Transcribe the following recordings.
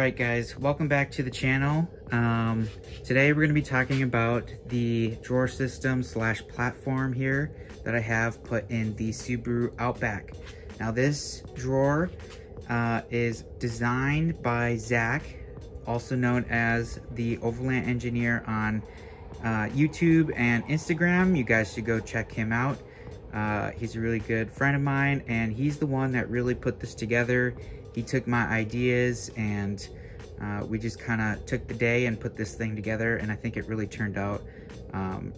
Alright guys, welcome back to the channel. Today we're going to be talking about the drawer system slash platform here that I have put in the Subaru Outback. Now this drawer is designed by Zach, also known as the Overland Engineer on YouTube and Instagram. You guys should go check him out. He's a really good friend of mine, and he's the one that really put this together. He took my ideas and we just kind of took the day and put this thing together, and I think it really turned out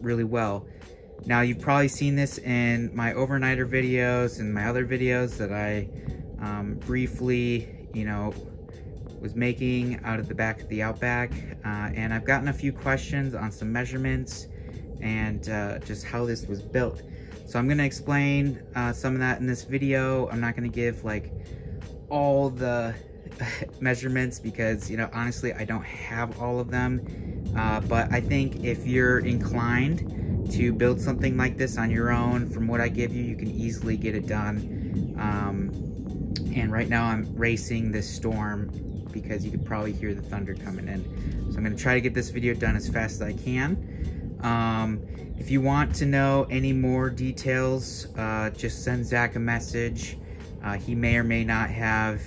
really well. Now you've probably seen this in my overnighter videos and my other videos that I briefly, was making out of the back of the Outback, and I've gotten a few questions on some measurements and just how this was built. So I'm going to explain some of that in this video. I'm not going to give like all the measurements because, honestly, I don't have all of them. But I think if you're inclined to build something like this on your own, from what I give you, you can easily get it done. And right now I'm racing this storm because you could probably hear the thunder coming in. So I'm going to try to get this video done as fast as I can. If you want to know any more details, just send Zach a message. He may or may not have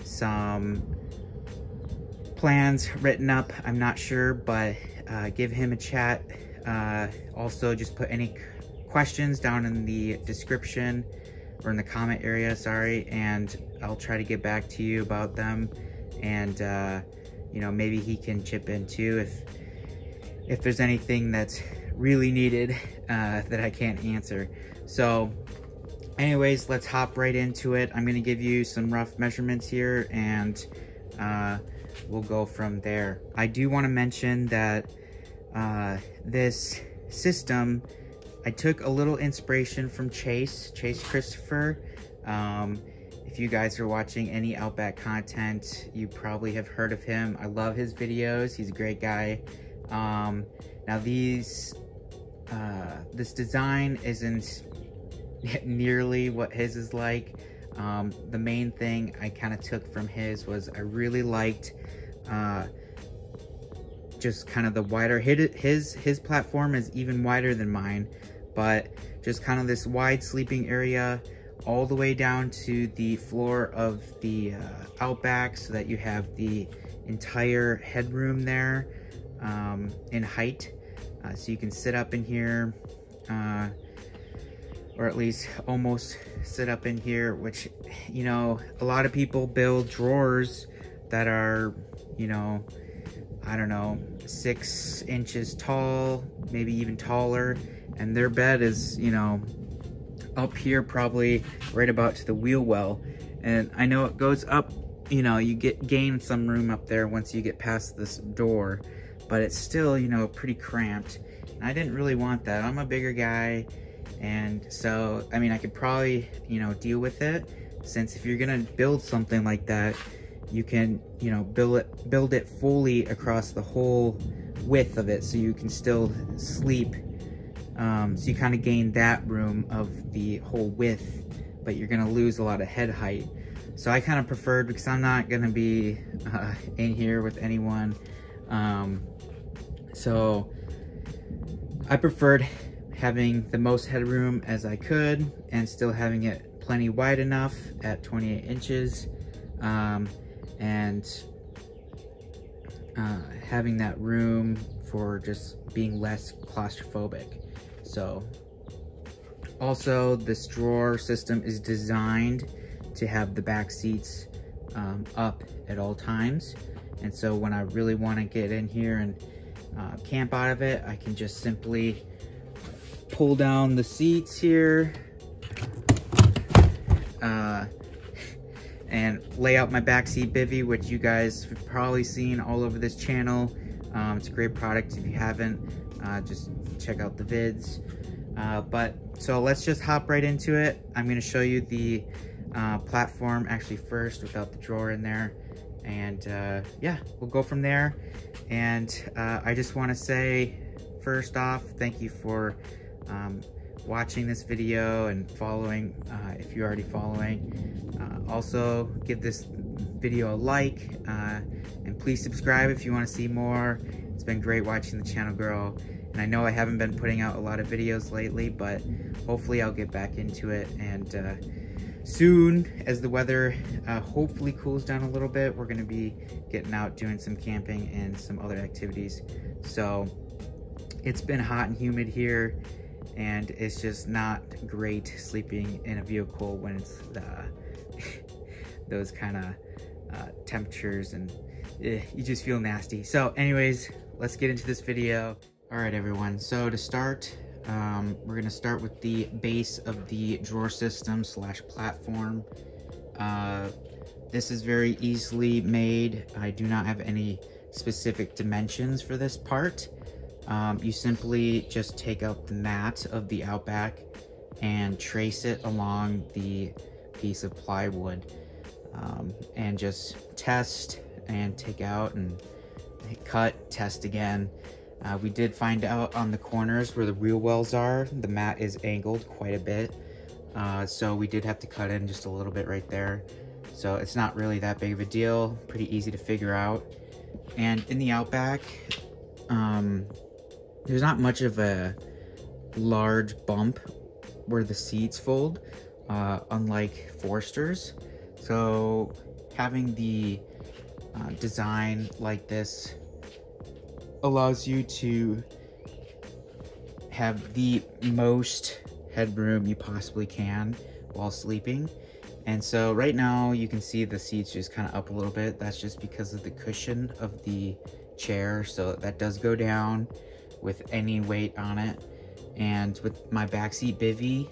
some plans written up, I'm not sure, but give him a chat. Also, just put any questions down in the description or in the comment area, sorry, and I'll try to get back to you about them. And maybe he can chip in too if there's anything that's really needed that I can't answer. So anyways, let's hop right into it. I'm going to give you some rough measurements here, and we'll go from there. I do want to mention that this system, I took a little inspiration from Chase Christopher. If you guys are watching any Outback content, you probably have heard of him. I love his videos. He's a great guy. Now this design isn't nearly what his is like. The main thing I kind of took from his was I really liked just kind of the wider, his platform is even wider than mine, but just kind of this wide sleeping area all the way down to the floor of the Outback, so that you have the entire headroom there in height, so you can sit up in here, or at least almost sit up in here, which, a lot of people build drawers that are, I don't know, 6 inches tall, maybe even taller, and their bed is, up here probably right about to the wheel well. And I know it goes up, you gain some room up there once you get past this door, but it's still, pretty cramped. And I didn't really want that. I'm a bigger guy. And so, I mean, I could probably, deal with it, since if you're gonna build something like that, you can, build it fully across the whole width of it, so you can still sleep. So you kind of gain that room of the whole width, but you're gonna lose a lot of head height. So I kind of preferred, because I'm not gonna be in here with anyone. So I preferred having the most headroom as I could and still having it plenty wide enough at 28 inches, and having that room for just being less claustrophobic. So also, this drawer system is designed to have the back seats up at all times, and so when I really want to get in here and camp out of it, I can just simply pull down the seats here and lay out my backseat bivvy, which you guys have probably seen all over this channel. It's a great product. If you haven't, just check out the vids. So let's just hop right into it. I'm going to show you the platform actually first, without the drawer in there, and yeah, we'll go from there. And I just want to say, first off, thank you for watching this video and following, if you're already following. Also, give this video a like, and please subscribe if you want to see more. It's been great watching the channel grow, and I know I haven't been putting out a lot of videos lately, but hopefully I'll get back into it. And soon, as the weather hopefully cools down a little bit, we're going to be getting out doing some camping and some other activities. So it's been hot and humid here, and it's just not great sleeping in a vehicle when it's those kind of temperatures, and you just feel nasty. So anyways, let's get into this video. All right, everyone, so to start, we're gonna start with the base of the drawer system slash platform. This is very easily made. I do not have any specific dimensions for this part. You simply just take out the mat of the Outback and trace it along the piece of plywood, and just test and take out and cut, test again. We did find out on the corners where the wheel wells are, the mat is angled quite a bit, so we did have to cut in just a little bit right there. So it's not really that big of a deal, pretty easy to figure out. And in the Outback, there's not much of a large bump where the seats fold, unlike Foresters. So having the design like this allows you to have the most headroom you possibly can while sleeping. And so right now you can see the seats just kind of up a little bit. That's just because of the cushion of the chair, so that does go down with any weight on it. And with my backseat bivy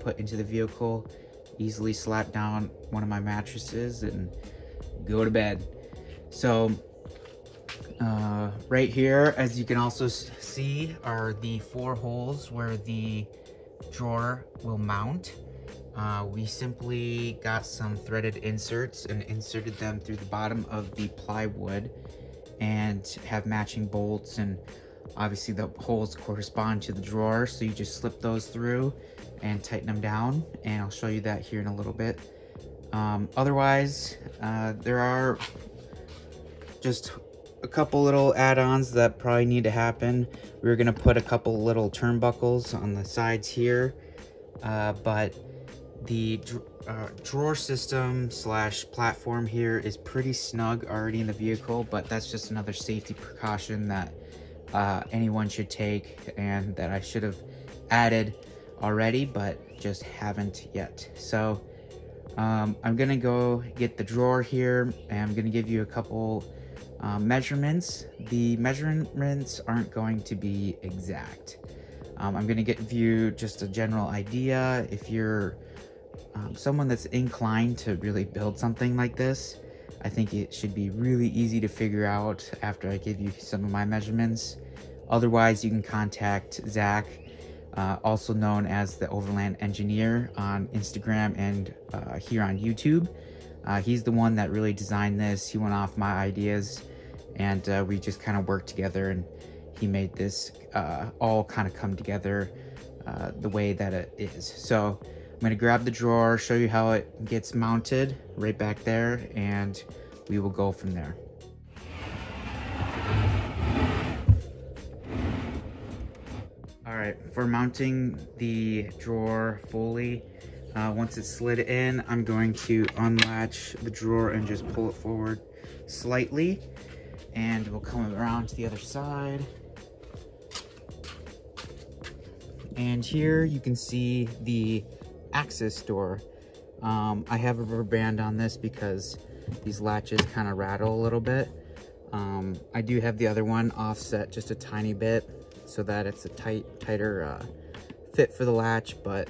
put into the vehicle, easily slap down one of my mattresses and go to bed. So right here, as you can also see, are the 4 holes where the drawer will mount. We simply got some threaded inserts and inserted them through the bottom of the plywood and have matching bolts, and obviously the holes correspond to the drawer, so you just slip those through and tighten them down, and I'll show you that here in a little bit. Otherwise, there are just a couple little add-ons that probably need to happen. We're gonna put a couple little turnbuckles on the sides here, but the drawer system slash platform here is pretty snug already in the vehicle, but that's just another safety precaution that anyone should take, and that I should have added already, but just haven't yet. So I'm gonna go get the drawer here, and I'm gonna give you a couple measurements. The measurements aren't going to be exact. I'm gonna give you just a general idea. If you're someone that's inclined to really build something like this, I think it should be really easy to figure out after I give you some of my measurements. Otherwise, you can contact Zach, also known as the Overland Engineer, on Instagram and here on YouTube. He's the one that really designed this. He went off my ideas, and we just kind of worked together, and he made this all kind of come together the way that it is. So I'm going to grab the drawer, show you how it gets mounted right back there, and we will go from there. Alright, for mounting the drawer fully, once it's slid in, I'm going to unlatch the drawer and just pull it forward slightly, and we'll come around to the other side. And here you can see the access door. I have a rubber band on this because these latches kind of rattle a little bit. I do have the other one offset just a tiny bit so that it's a tighter fit for the latch, but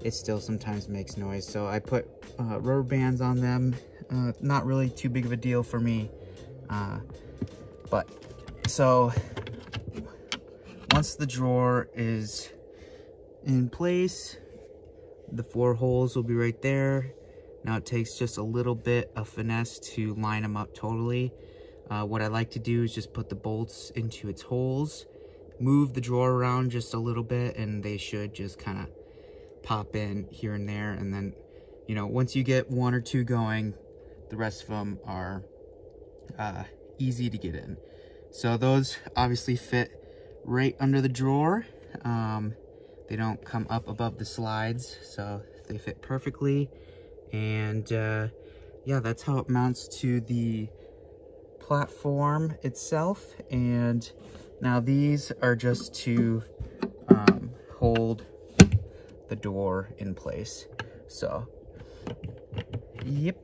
it still sometimes makes noise. So I put rubber bands on them. Not really too big of a deal for me. But so once the drawer is in place, the 4 holes will be right there. Now it takes just a little bit of finesse to line them up totally. What I like to do is just put the bolts into its holes, move the drawer around just a little bit, and they should just kind of pop in here and there. And then, you know, once you get 1 or 2 going, the rest of them are easy to get in. So those obviously fit right under the drawer. They don't come up above the slides, so they fit perfectly. And yeah, that's how it mounts to the platform itself. And now these are just to hold the door in place. So, yep.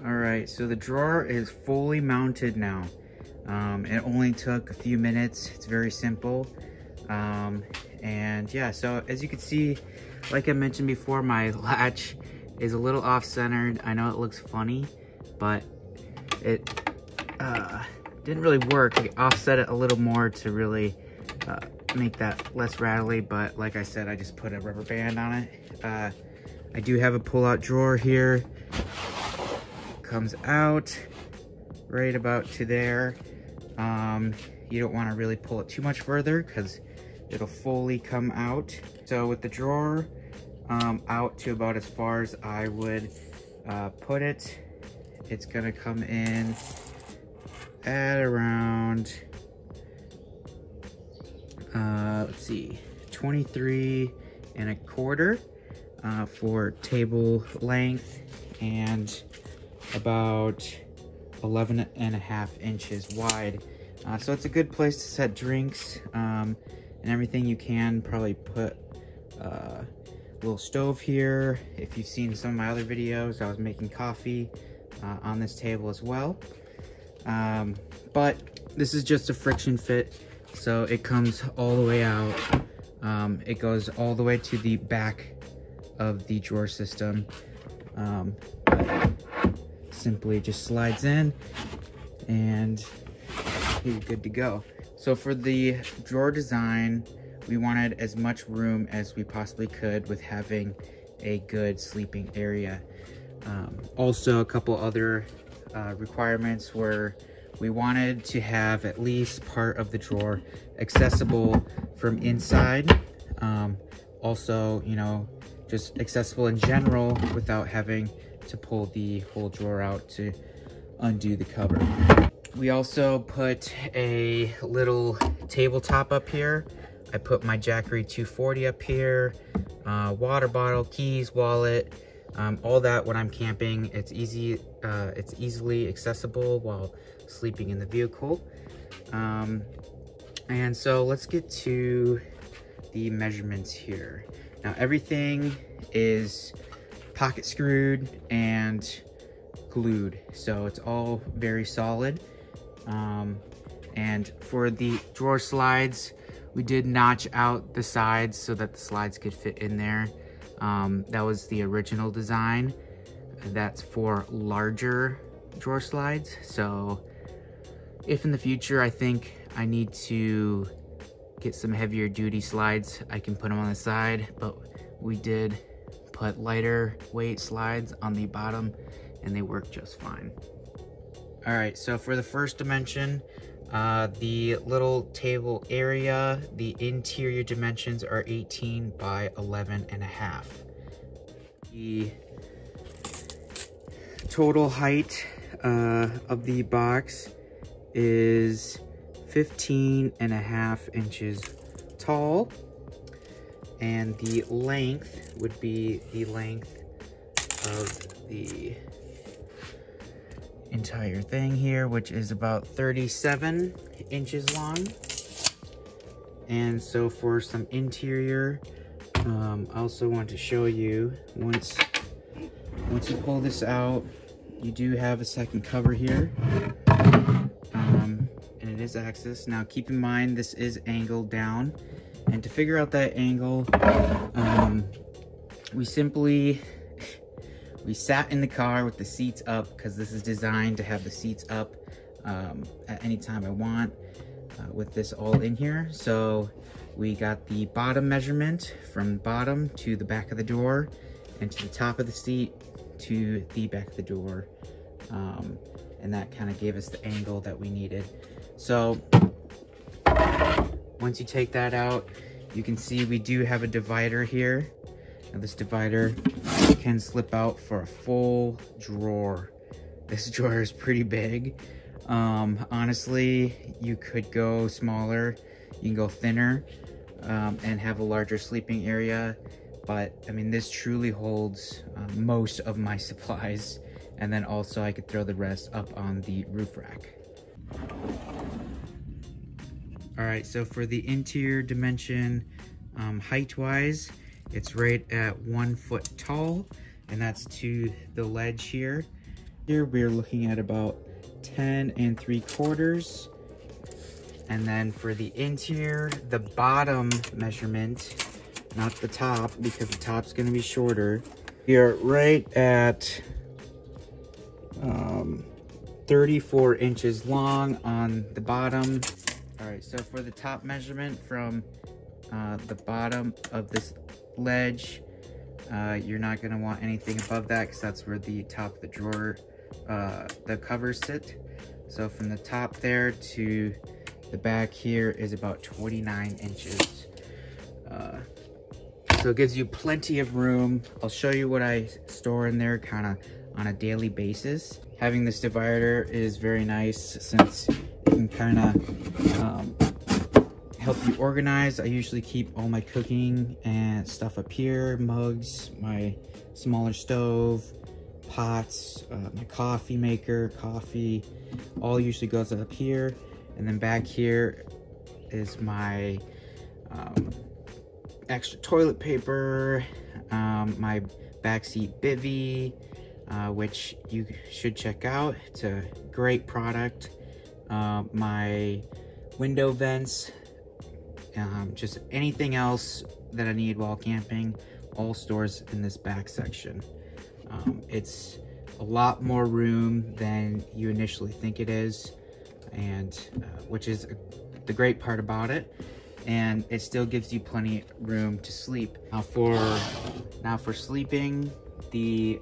Alright, so the drawer is fully mounted now. It only took a few minutes. It's very simple. And yeah, so as you can see, like I mentioned before, my latch is a little off-centered. I know it looks funny, but it didn't really work. I offset it a little more to really make that less rattly, but like I said, I just put a rubber band on it. I do have a pull-out drawer here. Comes out right about to there. You don't want to really pull it too much further because it'll fully come out. So with the drawer out to about as far as I would put it, it's gonna come in at around let's see, 23 1/4 for table length, and about 11.5 inches wide. So it's a good place to set drinks and everything. You can probably put a little stove here. If you've seen some of my other videos, I was making coffee on this table as well. But this is just a friction fit, so it comes all the way out. It goes all the way to the back of the drawer system. Simply just slides in and you're good to go. So for the drawer design, we wanted as much room as we possibly could with having a good sleeping area. Also, a couple other requirements were we wanted to have at least part of the drawer accessible from inside. Also, you know, just accessible in general without having to pull the whole drawer out to undo the cover. We also put a little tabletop up here. I put my Jackery 240 up here, water bottle, keys, wallet, all that when I'm camping. It's easily accessible while sleeping in the vehicle. And so let's get to the measurements here. Now everything is pocket screwed and glued, so it's all very solid. And for the drawer slides, we did notch out the sides so that the slides could fit in there. That was the original design. That's for larger drawer slides. So if in the future I think I need to get some heavier duty slides, I can put them on the side, but we did put lighter weight slides on the bottom and they work just fine. All right, so for the first dimension, the little table area, the interior dimensions are 18 by 11.5. The total height of the box is 15.5 inches tall, and the length would be the length of the entire thing here, which is about 37 inches long. And so for some interior, I also want to show you, once you pull this out, you do have a second cover here, and it is access. Now keep in mind this is angled down, and to figure out that angle, we simply we sat in the car with the seats up because this is designed to have the seats up at any time I want with this all in here. So we got the bottom measurement from bottom to the back of the door and to the top of the seat to the back of the door. And that kind of gave us the angle that we needed. So once you take that out, you can see we do have a divider here. Now this divider can slip out for a full drawer. This drawer is pretty big. Honestly, you could go smaller, you can go thinner, and have a larger sleeping area. But I mean, this truly holds most of my supplies. And then also I could throw the rest up on the roof rack. All right, so for the interior dimension, height-wise, it's right at 1 foot tall, and that's to the ledge here. Here we're looking at about 10 3/4. And then for the interior, the bottom measurement, not the top, because the top's gonna be shorter. We are right at 34 inches long on the bottom. All right, so for the top measurement from the bottom of this ledge, you're not gonna want anything above that because that's where the top of the drawer, the covers sit. So from the top there to the back here is about 29 inches. So it gives you plenty of room. I'll show you what I store in there kind of on a daily basis. Having this divider is very nice since it can kind of help you organize. I usually keep all my cooking and stuff up here, mugs, my smaller stove, pots, my coffee maker, coffee, all usually goes up here. And then back here is my extra toilet paper, my backseat bivvy, which you should check out. It's a great product. My window vents, just anything else that I need while camping, all stores in this back section. It's a lot more room than you initially think it is, and which is the great part about it. And it still gives you plenty of room to sleep. Now for sleeping, the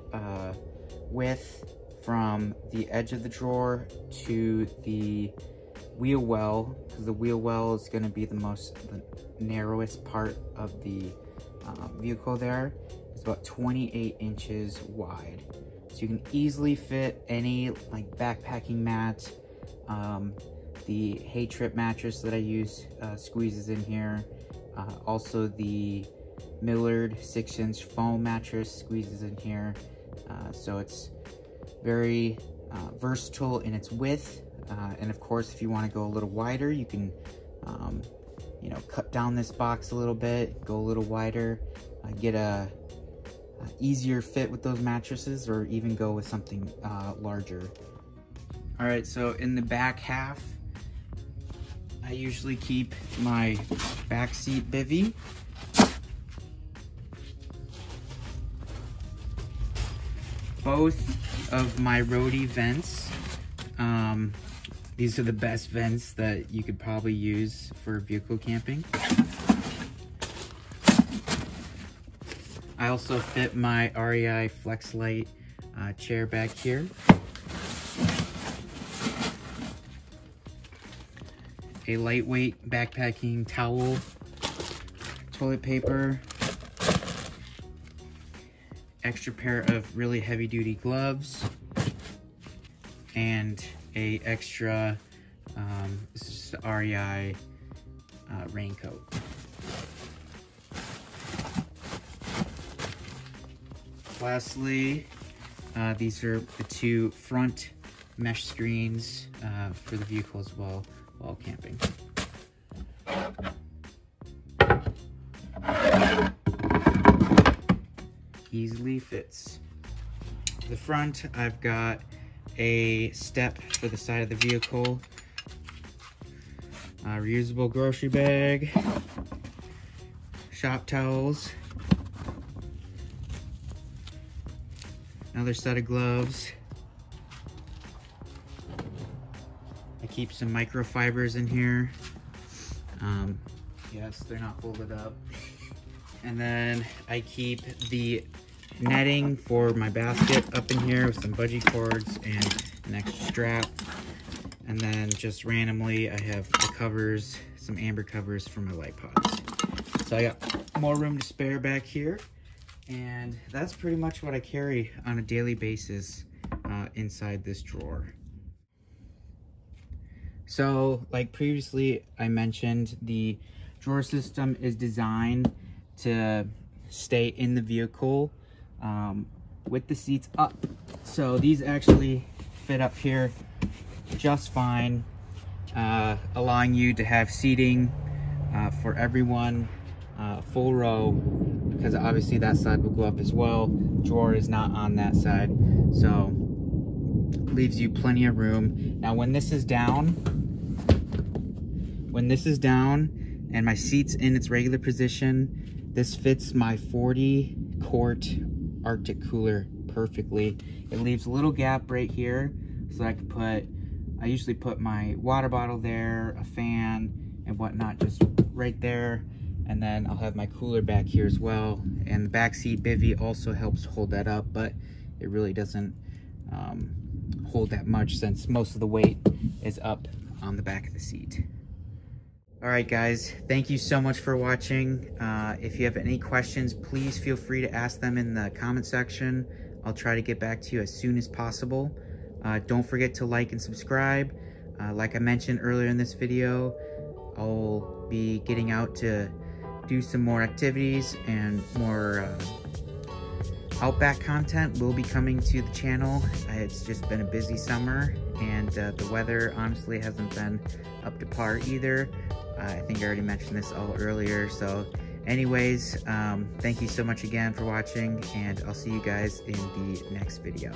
width from the edge of the drawer to the wheel well, because the wheel well is going to be the narrowest part of the vehicle there, is about 28 inches wide. So you can easily fit any like backpacking mat. The hay trip mattress that I use squeezes in here. Also the Millard 6-inch foam mattress squeezes in here. So it's very versatile in its width. And of course, if you want to go a little wider, you can, you know, cut down this box a little bit, go a little wider, get a easier fit with those mattresses, or even go with something larger. All right, so in the back half, I usually keep my backseat bivvy. Both of my roadie vents. These are the best vents that you could probably use for vehicle camping. I also fit my REI FlexLight chair back here. A lightweight backpacking towel, toilet paper, extra pair of really heavy duty gloves, and a extra, this is just the REI raincoat. Lastly, these are the 2 front mesh screens for the vehicle as well while camping. Easily fits. The front, I've got a step for the side of the vehicle, a reusable grocery bag, shop towels, Another set of gloves. I keep some microfibers in here. Yes, they're not folded up. And then I keep the netting for my basket up in here with some bungee cords and an extra strap. And then just randomly, I have the covers, some amber covers for my light pods. So I got more room to spare back here. And that's pretty much what I carry on a daily basis inside this drawer. So like previously I mentioned, the drawer system is designed to stay in the vehicle with the seats up. So these actually fit up here just fine, allowing you to have seating for everyone, full row, because obviously that side will go up as well. Drawer is not on that side, so leaves you plenty of room. Now when this is down and my seat's in its regular position, this fits my 40 quart Arctic cooler perfectly. It leaves a little gap right here so I usually put my water bottle there, a fan and whatnot just right there, and then I'll have my cooler back here as well. And the back seat bivvy also helps hold that up, but it really doesn't hold that much since most of the weight is up on the back of the seat. All right, guys, thank you so much for watching. If you have any questions, please feel free to ask them in the comment section. I'll try to get back to you as soon as possible. Don't forget to like and subscribe. Like I mentioned earlier in this video, I'll be getting out to do some more activities, and more Outback content will be coming to the channel. It's just been a busy summer, and the weather honestly hasn't been up to par either. I think I already mentioned this all earlier. So anyways, thank you so much again for watching, and I'll see you guys in the next video.